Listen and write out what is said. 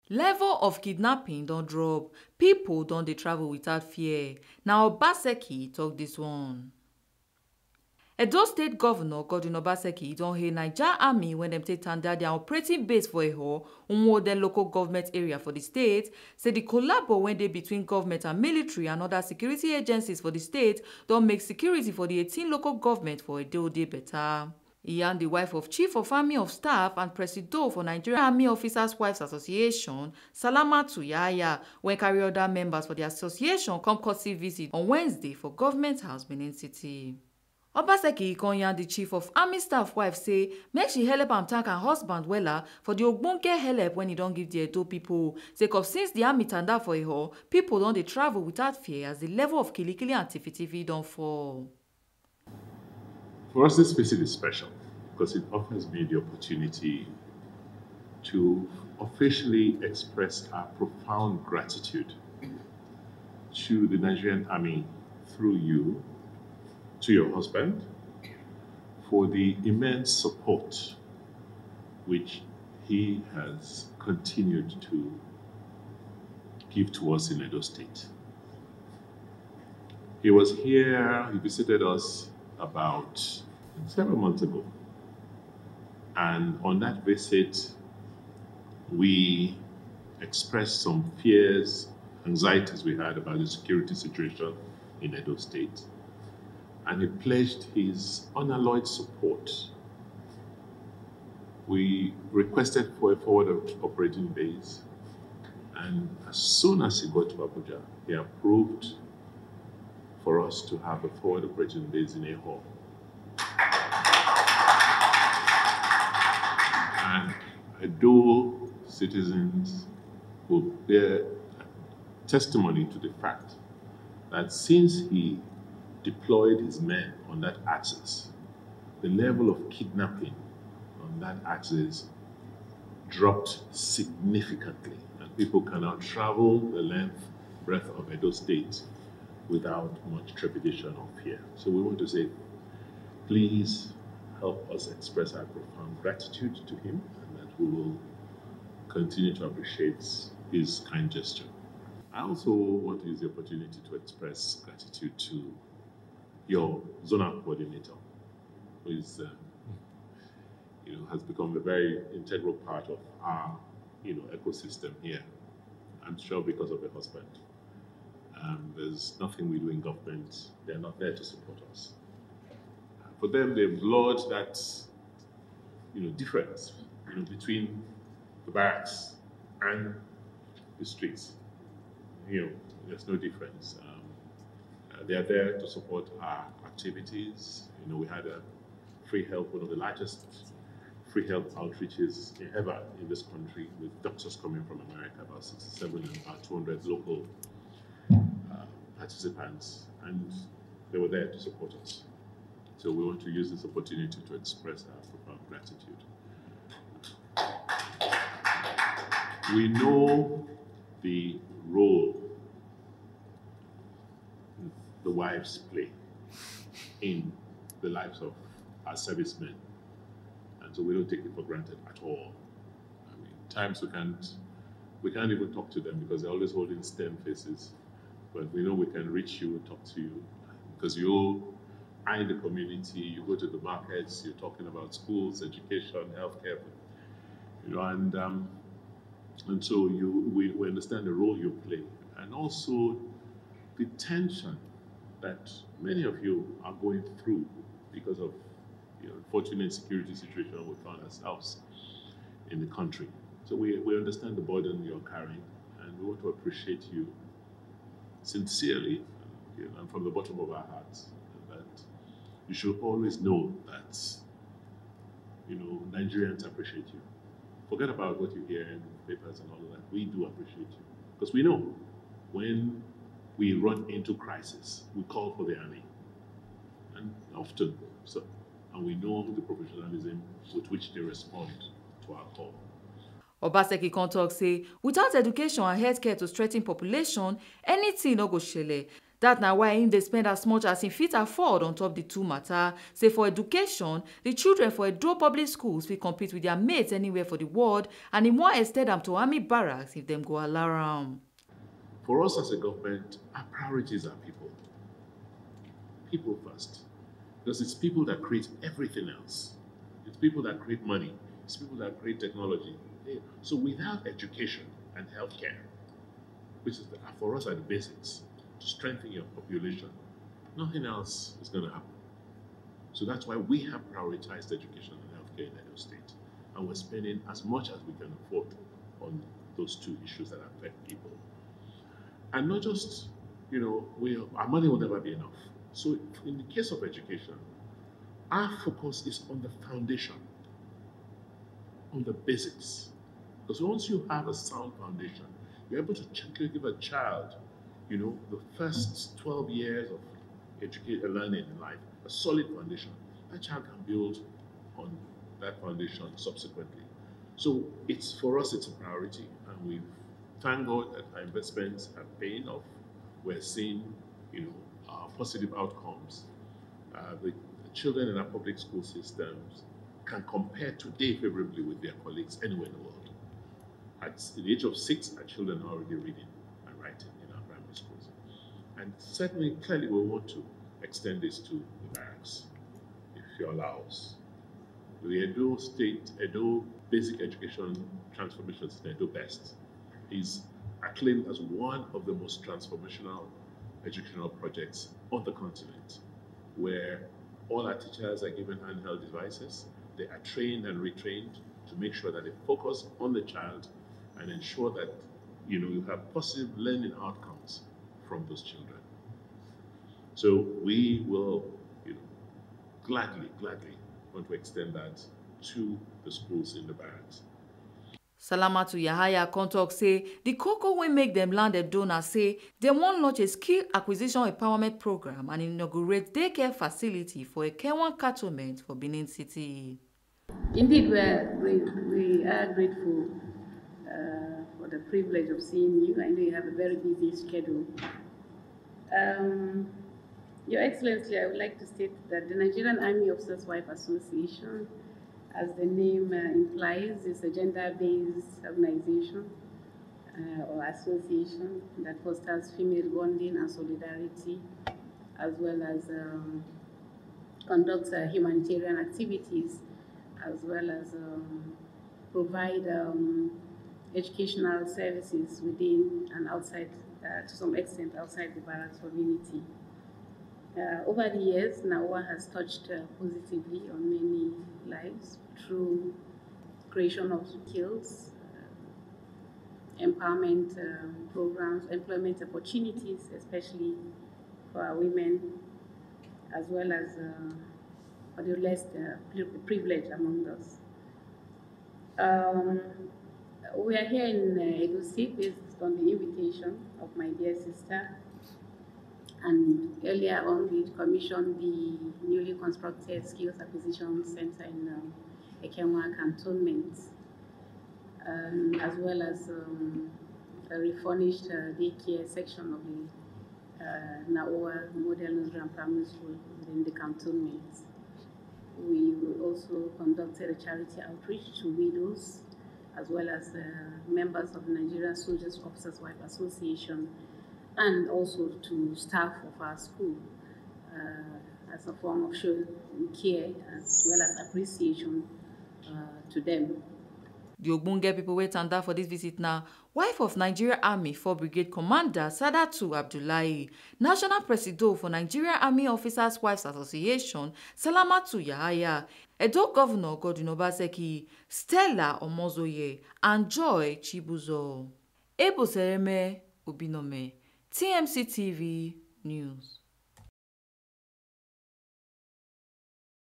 Level of kidnapping don't drop. People don't they travel without fear. Now Obaseki talk this one. Edo State Governor Godwin Obaseki don hail Naija Army when dem take tanda their operating base for Eho, modern local government area for the state, say the collabo wey dey between government and military and other security agencies for the state don make security for the 18 local government for Edo dey better. He and the wife of Chief of Army of Staff and Presido for Nigerian Army Officers Wives Association, Salamatu Yahaya, when carry other members for the association come courtesy visit on Wednesday for Government House, Benin City. Obaseki Ikonya, the Chief of Army Staff wife, say make she help am thank her husband wella for the ogbonge help when he don't give the Edo people. Sake of since the army tanda for Eho, people don't they travel without fear as the level of kilikili and tiffy don't fall. For us, this visit is special because it offers me the opportunity to officially express our profound gratitude to the Nigerian Army through you, to your husband, for the immense support which he has continued to give to us in Edo State. He was here, he visited us about several months ago. And on that visit, we expressed some fears, anxieties we had about the security situation in Edo State. And he pledged his unalloyed support. We requested for a forward operating base. And as soon as he got to Abuja, he approved for us to have a forward operating base in Eho. And Edo citizens will bear testimony to the fact that since he deployed his men on that axis, the level of kidnapping on that axis dropped significantly, and people can now travel the length, breadth of Edo State without much trepidation or fear. So we want to say, please help us express our profound gratitude to him, and that we will continue to appreciate his kind gesture. I also want to use the opportunity to express gratitude to your zonal coordinator, who is, has become a very integral part of our, ecosystem here. I'm sure because of her husband. There's nothing we do in government; they're not there to support us. For them, they've blurred that, difference, between the barracks and the streets. There's no difference. They are there to support our activities. We had a free health, one of the largest free health outreaches ever in this country, with doctors coming from America, about 67 and about 200 local participants, and they were there to support us. So we want to use this opportunity to express our profound gratitude. We know the role the wives play in the lives of our servicemen, and so we don't take it for granted at all. Times we can't even talk to them because they're always holding stern faces, but we know we can reach you, talk to you, because you are in the community, you go to the markets, you're talking about schools, education, healthcare, and so we understand the role you play, and also the tension that many of you are going through because of the unfortunate security situation we found ourselves in the country. So we understand the burden you're carrying, and we want to appreciate you sincerely, and from the bottom of our hearts, that you should always know that Nigerians appreciate you. Forget about what you hear in papers and all of that. We do appreciate you, because we know when we run into crisis, we call for the army, and often so, and we know the professionalism with which they respond to our call. Obaseki con talk say without education and healthcare to strengthen population, anything no go shele. Dat na why im dey spend as much as im fit afford on top the two matter. Say for education, the children for Edo public schools fit compete with their mates anywhere for the world, and im wan ex ten d am to army barracks if dem go allow am. For us as a government, our priorities are people. People first. Because it's people that create everything else. It's people that create money. It's people that create technology. So without education and healthcare, which is for us are the basics, to strengthen your population, nothing else is going to happen. So that's why we have prioritized education and healthcare in Edo State. And we're spending as much as we can afford on those two issues that affect people. And not just, our money will never be enough. So in the case of education, our focus is on the foundation, on the basics. Because once you have a sound foundation, you're able to give a child, the first 12 years of learning in life, a solid foundation. That child can build on that foundation subsequently. So for us, it's a priority, and we thank God that our investments are paying off. We're seeing, positive outcomes. The children in our public school systems can compare today favorably with their colleagues anywhere in the world. At the age of 6, our children are already reading and writing in our primary schools. And certainly, clearly, we want to extend this to the barracks, if you allow us. The Edo Basic Education Transformation System, Edo BEST, is acclaimed as one of the most transformational educational projects on the continent, where all our teachers are given handheld devices. They are trained and retrained to make sure that they focus on the child and ensure that you have positive learning outcomes from those children. So we will gladly want to extend that to the schools in the barracks. Salamatu Yahaya come talk say the koko wey make dem land Edo na say dem wan launch a skill acquisition empowerment program and inaugurate daycare facility for Ekenwan Cantonment for Benin City. Indeed, we are grateful for the privilege of seeing you. I know you have a very busy schedule. Your Excellency, I would like to state that the Nigerian Army Officers' Wife Association, as the name implies, is a gender-based organization or association that fosters female bonding and solidarity, as well as conducts humanitarian activities, as well as provide educational services within and outside, to some extent, outside the barracks community. Over the years, NAWA has touched positively on many lives through creation of skills, empowerment programs, employment opportunities, especially for our women, as well as for the less privileged among us. We are here in Edo State based on the invitation of my dear sister. And earlier on, we commissioned the newly constructed Skills Acquisition Center in Ekenwan Cantonment, as well as a refurnished daycare section of the Naoa Model Nursery Primary School within the cantonment. We also conducted a charity outreach to widows, as well as members of the Nigerian Soldiers Officers' Wife Association, and also to staff of our school as a form of showing care as well as appreciation to them. The ogbonge people wey tanda for this visit na wife of Nigeria Army 4 Brigade Commander Sadatu Abdullahi, National Presido for Nigeria Army Officers' Wives Association Salamatu Yahaya, Edo Governor Godwin Obaseki, Stella Omozoye, and Joy Chibuzo. Ebo Sereme Obinome, TMC TV News.